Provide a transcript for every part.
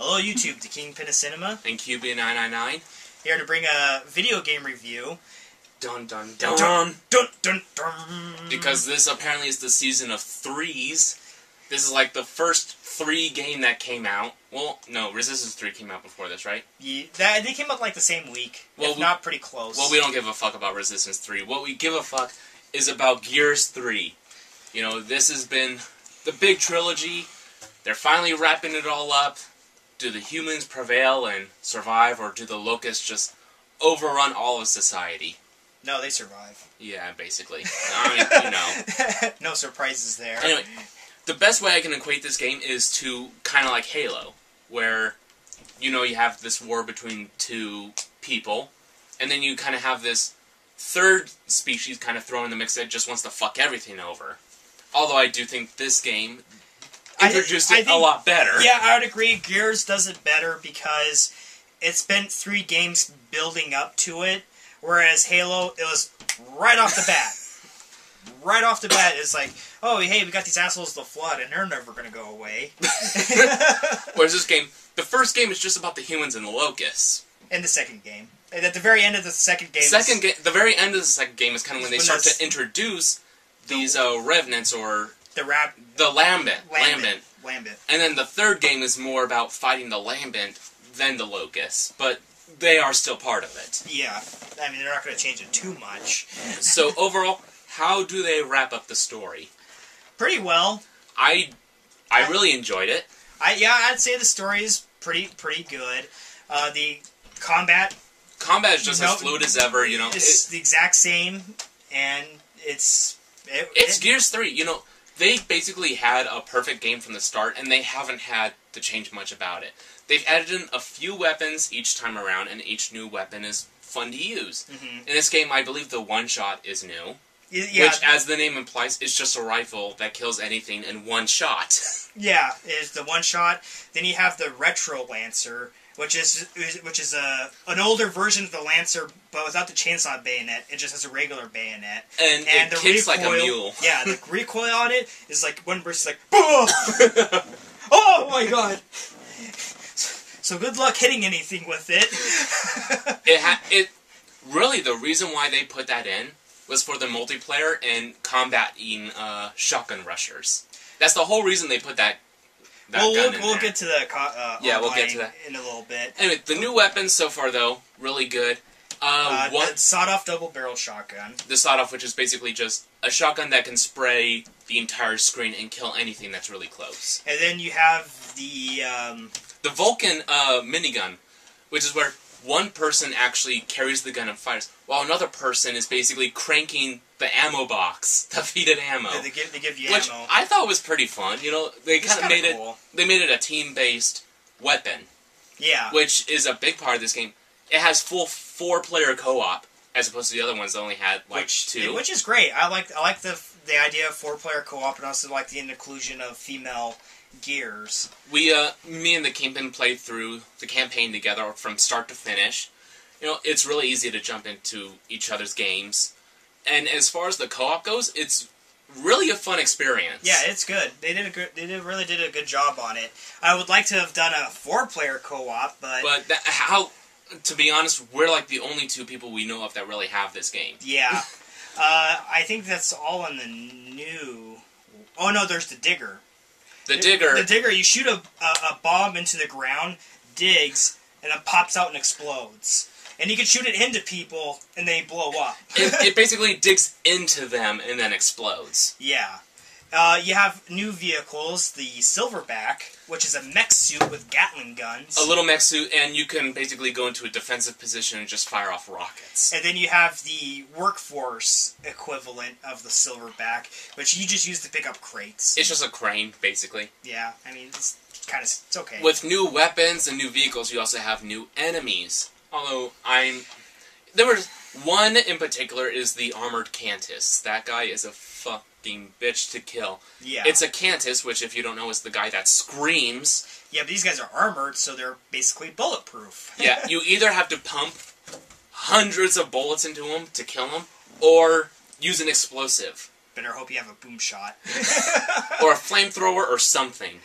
Hello YouTube, the Kingpin of Cinema. And QB999. Here to bring a video game review. Dun dun Dun dun. dun dun dun. Because this apparently is the season of threes. This is like the first 3 game that came out. Well, no, Resistance 3 came out before this, right? Yeah, they came out like the same week, well, if not pretty close. Well, we don't give a fuck about Resistance 3. What we give a fuck is about Gears 3. You know, this has been the big trilogy. They're finally wrapping it all up. Do the humans prevail and survive, or do the locusts just overrun all of society? No, they survive. Yeah, basically. I mean, you know. No surprises there. Anyway, the best way I can equate this game is to kind of like Halo, where, you know, you have this war between 2 people, and then you kind of have this third species kind of thrown in the mix that just wants to fuck everything over. Although I do think this game introduced it a lot better. Yeah, I would agree. Gears does it better because it spent 3 games building up to it, whereas Halo, it was right off the bat. Right off the bat, it's like, oh, hey, we got these assholes of the Flood, and they're never going to go away. Whereas this game, the first game is just about the humans and the locusts. And the second game. And at the very end of the second game... The very end of the second game is kind of when they start to introduce these revenants, or... The Lambent. And then the third game is more about fighting the Lambent than the locusts. But they are still part of it. Yeah. I mean, they're not going to change it too much. So, overall, how do they wrap up the story? Pretty well. I really enjoyed it. I'd say the story is pretty good. The combat is just as fluid as ever, you know. It's the exact same, and it's Gears 3, you know. They basically had a perfect game from the start, and they haven't had to change much about it. They've added in a few weapons each time around, and each new weapon is fun to use. Mm-hmm. In this game, I believe the one-shot is new. Yeah. Which, as the name implies, is just a rifle that kills anything in one shot. Yeah, it's the one shot. Then you have the Retro Lancer, which is an older version of the Lancer, but without the chainsaw bayonet. It just has a regular bayonet. And it kicks like a mule. Yeah, the recoil on it is like one burst is like, oh! Oh my god! So good luck hitting anything with it. Really, the reason why they put that in was for the multiplayer and combating shotgun rushers. That's the whole reason they put that gun in there. We'll get to the we'll get to that in a little bit. Anyway, the new weapons so far, though, really good. The sawed-off double-barrel shotgun. The sawed-off, which is basically just a shotgun that can spray the entire screen and kill anything that's really close. And then you have the Vulcan minigun, which is where one person actually carries the gun and fires, while another person is basically cranking the ammo box to feed it ammo. Yeah, they give you which ammo. I thought was pretty fun. You know, they kind of made cool. They made it a team-based weapon. Yeah. Which is a big part of this game. It has full 4-player co-op, as opposed to the other ones that only had like 2. Which is great. I like the idea of 4-player co-op, and also like the inclusion of female Gears. Me and the Kingpin played through the campaign together from start to finish. You know, it's really easy to jump into each other's games. And as far as the co-op goes, it's really a fun experience. Yeah, it's good. They really did a good job on it. I would like to have done a 4-player co-op, but to be honest, we're like the only 2 people we know of that really have this game. Yeah. I think that's all in the new... Oh no, there's the Digger. The Digger, you shoot a bomb into the ground, digs, and it pops out and explodes. And you can shoot it into people, and they blow up. it basically digs into them and then explodes. Yeah. You have new vehicles, the Silverback, which is a mech suit with Gatling guns. A little mech suit, and you can basically go into a defensive position and just fire off rockets. And then you have the workforce equivalent of the Silverback, which you just use to pick up crates. It's just a crane, basically. Yeah, I mean, it's okay. With new weapons and new vehicles, you also have new enemies. Although, there was one in particular is the Armored Cantus. That guy is a fucking bitch to kill. Yeah. It's a Cantus, which, if you don't know, is the guy that screams. Yeah, but these guys are armored, so they're basically bulletproof. Yeah, you either have to pump hundreds of bullets into them to kill them, or use an explosive. Better hope you have a boom shot. Or a flamethrower or something.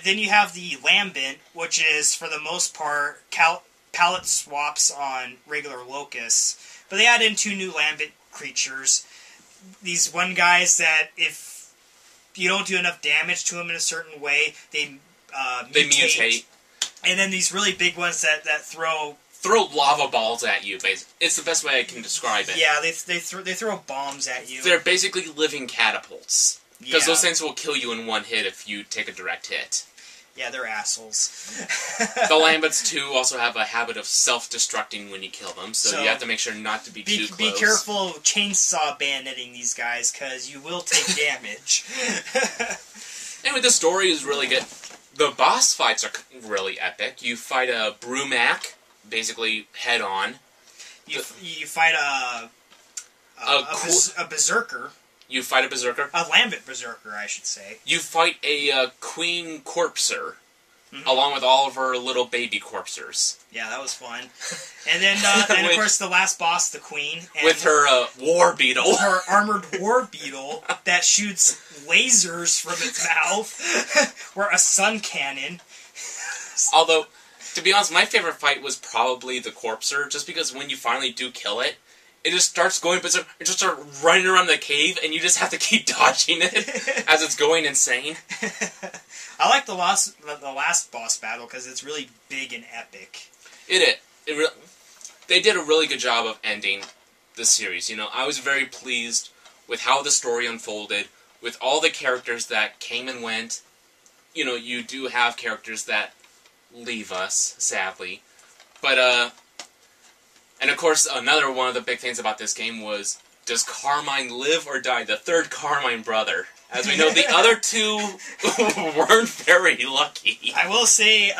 Then you have the Lambent, which is, for the most part, palette swaps on regular locusts. But they add in 2 new Lambent creatures. These one guys that, if you don't do enough damage to them in a certain way, they mutate. And then these really big ones that throw lava balls at you, basically. It's the best way I can describe it. Yeah, they throw bombs at you. They're basically living catapults. Because those things will kill you in one hit if you take a direct hit. Yeah, they're assholes. The Lambents, too, also have a habit of self-destructing when you kill them, so you have to make sure not to be too close. Be careful chainsaw bayoneting these guys, because you will take damage. Anyway, the story is really good. The boss fights are really epic. You fight a Brumac, basically head-on. You fight a Berserker. You fight a Berserker. A Lambent Berserker, I should say. You fight a Queen Corpser, along with all of her little baby Corpsers. Yeah, that was fun. And then, of course, the last boss, the Queen. And with her War Beetle. Her armored War Beetle that shoots lasers from its mouth. Or a sun cannon. Although, to be honest, my favorite fight was probably the Corpser, just because when you finally do kill it, it just starts going berserk. It just starts running around the cave, and you just have to keep dodging it as it's going insane. I like the last boss battle because it's really big and epic. They did a really good job of ending the series. You know, I was very pleased with how the story unfolded, with all the characters that came and went. You know, you do have characters that leave us, sadly, but and of course, another one of the big things about this game was, does Carmine live or die? The third Carmine brother. As we know, the other 2 weren't very lucky. I will say,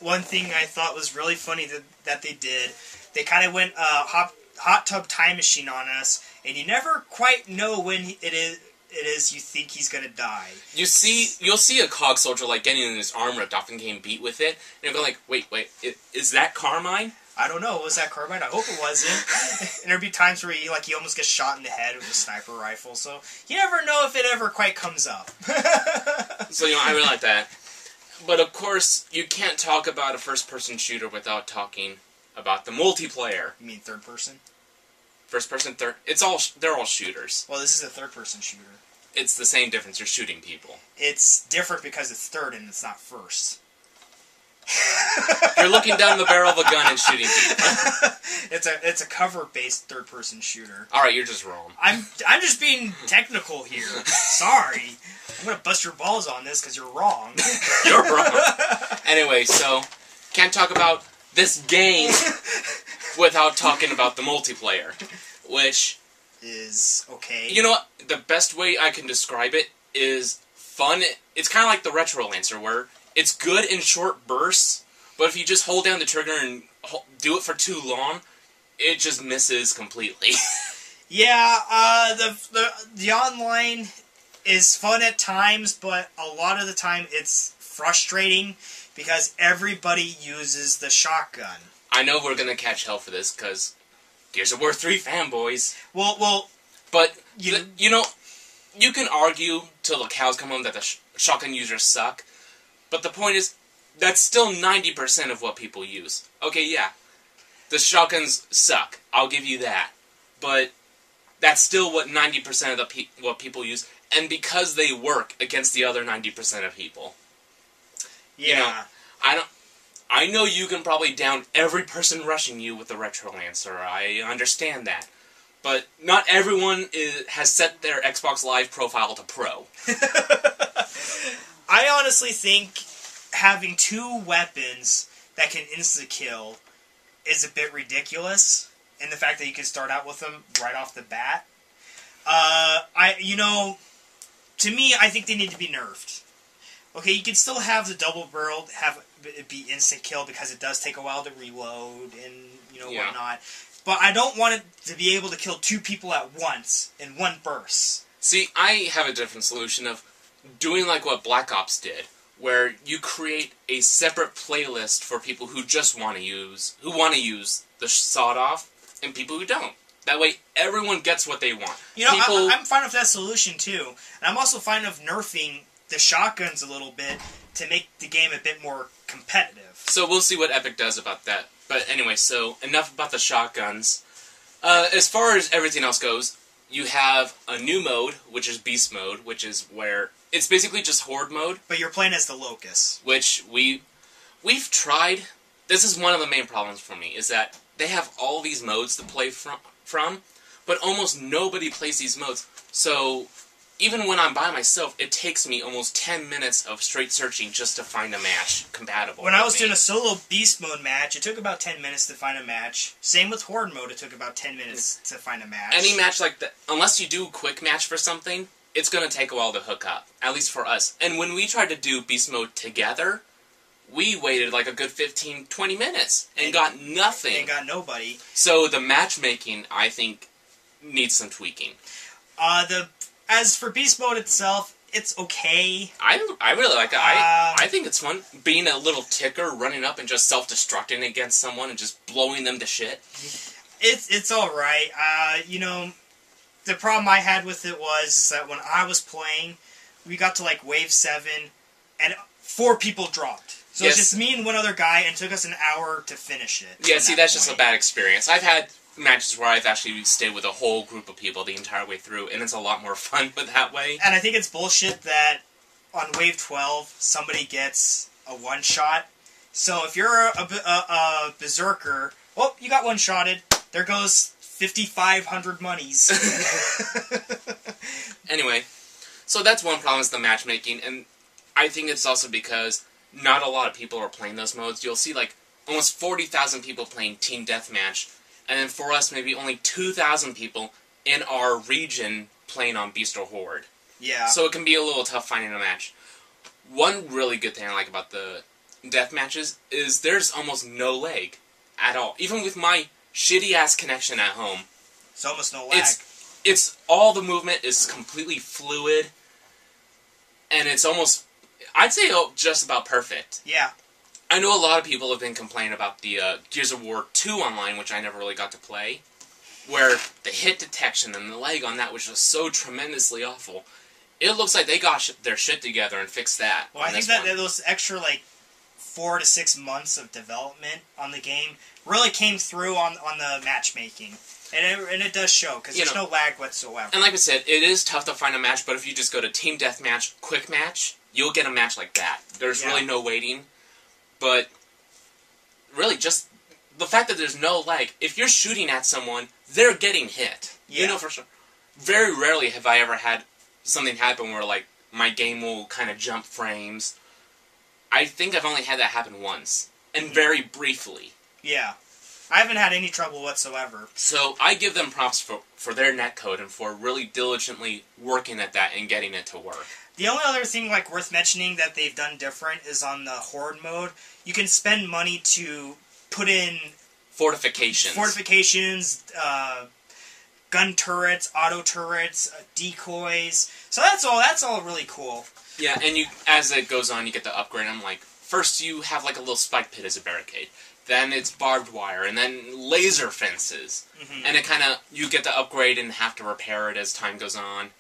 one thing I thought was really funny that they did, they kind of went hot tub time machine on us, and you never quite know when it is you think he's gonna die. You'll see a cog soldier like getting his arm ripped off and getting beat with it, and you'll go like, wait, is that Carmine? I don't know. Was that Carmine? I hope it wasn't. And there'd be times where he almost gets shot in the head with a sniper rifle. So you never know if it ever quite comes up. So I really like that. But of course, you can't talk about a first-person shooter without talking about the multiplayer. You mean third person? First person, third. They're all shooters. Well, this is a third-person shooter. It's the same difference. You're shooting people. It's different because it's third and it's not first. You're looking down the barrel of a gun and shooting people. It's a cover-based third-person shooter. All right, you're just wrong. I'm just being technical here. Sorry, I'm gonna bust your balls on this because you're wrong. You're wrong. Anyway, so can't talk about this game without talking about the multiplayer, which is okay. You know what? The best way I can describe it is fun. It's kind of like the Retro Lancer, where it's good in short bursts, but if you just hold down the trigger and do it for too long, it just misses completely. Yeah, the online is fun at times, but a lot of the time it's frustrating because everybody uses the shotgun. I know we're gonna catch hell for this because Gears of War 3 fanboys. Well, but you know, you can argue till the cows come home that the shotgun users suck. But the point is, that's still 90% of what people use. Okay, yeah, the shotguns suck. I'll give you that. But that's still what 90% of what people use, and because they work against the other 90% of people. Yeah. You know, I know you can probably down every person rushing you with the Retro Lancer. I understand that. But not everyone has set their Xbox Live profile to Pro. I honestly think having 2 weapons that can insta-kill is a bit ridiculous, and the fact that you can start out with them right off the bat. To me, I think they need to be nerfed. Okay, you can still have the double barrel have it be instant kill because it does take a while to reload and whatnot. But I don't want it to be able to kill 2 people at once in one burst. See, I have a different solution of doing like what Black Ops did, where you create a separate playlist for people who just want to use the sawed-off, and people who don't. That way, everyone gets what they want. I'm fine with that solution too, and I'm also fine with nerfing the shotguns a little bit to make the game a bit more competitive. So we'll see what Epic does about that. But anyway, so enough about the shotguns. As far as everything else goes, you have a new mode, which is Beast Mode, which is where it's basically just Horde mode. But you're playing as the Locust. Which we've tried. This is one of the main problems for me, is that they have all these modes to play from, but almost nobody plays these modes. So even when I'm by myself, it takes me almost 10 minutes of straight searching just to find a match compatible. When I was doing a solo Beast Mode match, it took about 10 minutes to find a match. Same with Horde Mode, it took about 10 minutes to find a match. Any match like that, unless you do quick match for something, it's going to take a while to hook up, at least for us. And when we tried to do Beast Mode together, we waited like a good 15, 20 minutes and got nothing. And got nobody. So the matchmaking, I think, needs some tweaking. As for Beast Mode itself, it's okay. I really like it. I think it's fun. Being a little ticker, running up and just self-destructing against someone and just blowing them to shit. It's alright. You know, the problem I had with it was that when I was playing, we got to like wave 7, and 4 people dropped. So it's just me and one other guy, and it took us an hour to finish it. Yeah, see, that's just a bad experience. I've had matches where I've actually stayed with a whole group of people the entire way through, and it's a lot more fun with that way. And I think it's bullshit that on wave 12, somebody gets a one-shot. So if you're a berserker, well, you got one-shotted. There goes 5,500 monies. Anyway, so that's one problem is the matchmaking, and I think it's also because not a lot of people are playing those modes. You'll see like almost 40,000 people playing Team Deathmatch, and then for us maybe only 2,000 people in our region playing on Beast or Horde. Yeah. So it can be a little tough finding a match. One really good thing I like about the death matches is there's almost no lag at all. Even with my shitty-ass connection at home. It's almost no lag. It's all the movement is completely fluid, and it's almost, I'd say, just about perfect. Yeah. I know a lot of people have been complaining about the Gears of War 2 online, which I never really got to play, where the hit detection and the lag on that was just so tremendously awful. It looks like they got their shit together and fixed that. Well, I think that those extra, like, 4 to 6 months of development on the game really came through on the matchmaking. And it does show, because there's no lag whatsoever. And like I said, it is tough to find a match, but if you just go to Team Deathmatch, Quick Match, you'll get a match like that. There's really no waiting. But, really, just the fact that there's no lag, if you're shooting at someone, they're getting hit. Yeah. You know for sure. Very rarely have I ever had something happen where, like, my game will kind of jump frames. I think I've only had that happen once. And very briefly. Yeah. I haven't had any trouble whatsoever. So, I give them props for their netcode and for really diligently working at that and getting it to work. The only other thing like worth mentioning that they've done different is on the Horde mode. You can spend money to put in fortifications, gun turrets, auto turrets, decoys. So that's all really cool. Yeah, and you as it goes on, you get the upgrade. I'm like, first you have like a little spike pit as a barricade. Then it's barbed wire, and then laser fences. Mm-hmm. And it kind of, you get the upgrade and have to repair it as time goes on.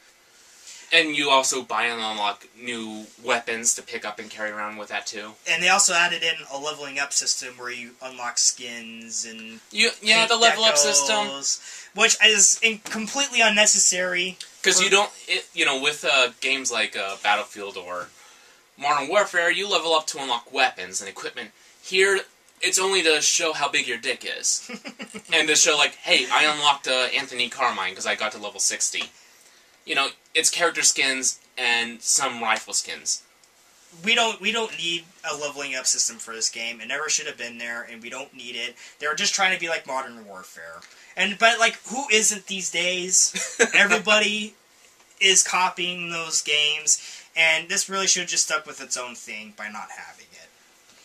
And you also buy and unlock new weapons to pick up and carry around with that too. And they also added in a leveling up system where you unlock skins and the level up system, which is completely unnecessary. Because you don't, with games like Battlefield or Modern Warfare, you level up to unlock weapons and equipment. Here, it's only to show how big your dick is, and to show like, hey, I unlocked Anthony Carmine because I got to level 60. It's character skins and some rifle skins. We don't need a leveling up system for this game. It never should have been there, and we don't need it. They were just trying to be like Modern Warfare. But like, who isn't these days? Everybody is copying those games, and this really should have just stuck with its own thing by not having it.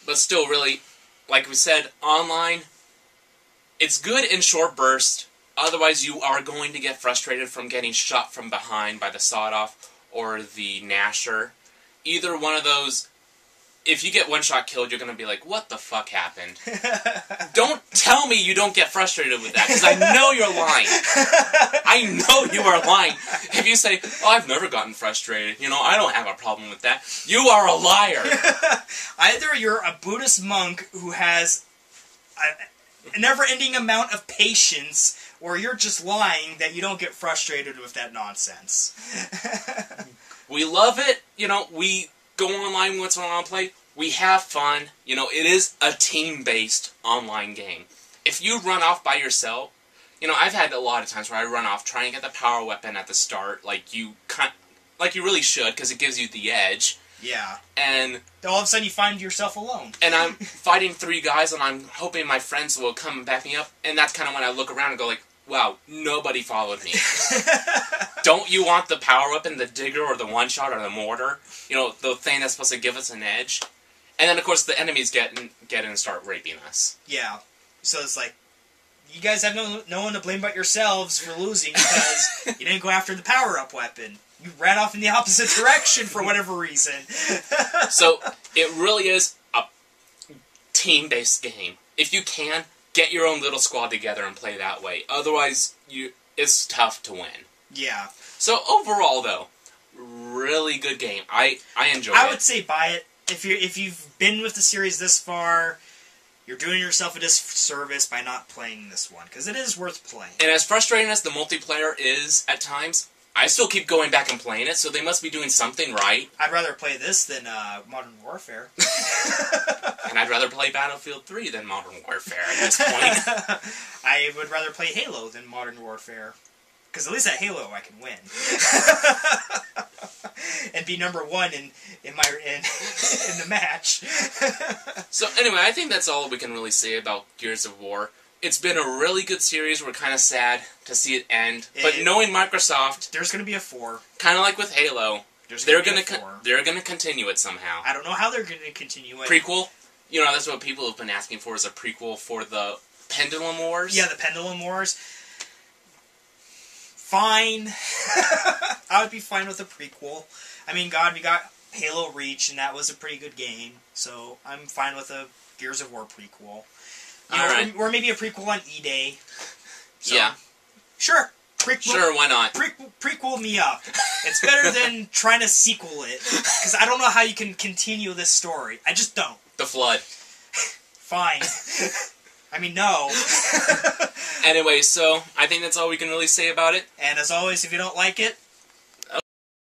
But still, really, like we said, online, it's good in short bursts. Otherwise, you are going to get frustrated from getting shot from behind by the sawed-off or the Gnasher. Either one of those if you get one-shot killed, you're going to be like, what the fuck happened? Don't tell me you don't get frustrated with that, because I know you're lying. I know you are lying. If you say, oh, I've never gotten frustrated, you know, I don't have a problem with that, you are a liar. Either you're a Buddhist monk who has a never-ending amount of patience, or you're just lying that you don't get frustrated with that nonsense. We love it. You know, we go online once in a while and play. We have fun. You know, it is a team-based online game. If you run off by yourself, you know, I've had a lot of times where I run off trying to get the power weapon at the start, like you really should, because it gives you the edge. Yeah. And all of a sudden you find yourself alone. And I'm fighting 3 guys, and I'm hoping my friends will come and back me up. And that's kind of when I look around and go like, wow, nobody followed me. Don't you want the power weapon, the digger, or the one-shot, or the mortar? You know, the thing that's supposed to give us an edge? And then, of course, the enemies get in and start raping us. Yeah. So it's like, you guys have no one to blame but yourselves for losing because you didn't go after the power-up weapon. You ran off in the opposite direction for whatever reason. So, it really is a team-based game. If you can, get your own little squad together and play that way. Otherwise, it's tough to win. Yeah. So, overall, though, really good game. I enjoy it. I would say buy it. If you've been with the series this far, you're doing yourself a disservice by not playing this one, because it is worth playing. And as frustrating as the multiplayer is at times, I still keep going back and playing it, so they must be doing something right. I'd rather play this than Modern Warfare. And I'd rather play Battlefield 3 than Modern Warfare at this point. I would rather play Halo than Modern Warfare. Because at least at Halo I can win. And be number 1 in the match. So anyway, I think that's all we can really say about Gears of War. It's been a really good series. We're kind of sad to see it end. But knowing Microsoft... There's going to be a 4. Kind of like with Halo. They're going to continue it somehow. I don't know how they're going to continue it. Prequel? You know, that's what people have been asking for, is a prequel for the Pendulum Wars. Yeah, the Pendulum Wars. Fine. I would be fine with a prequel. I mean, God, we got Halo Reach, and that was a pretty good game. So I'm fine with a Gears of War prequel. Alright. Or maybe a prequel on E-Day. So, yeah. Sure. Prequel, sure, why not? Prequel me up. It's better than trying to sequel it. Because I don't know how you can continue this story. I just don't. The Flood. Fine. I mean, no. Anyway, so I think that's all we can really say about it. And as always, if you don't like it,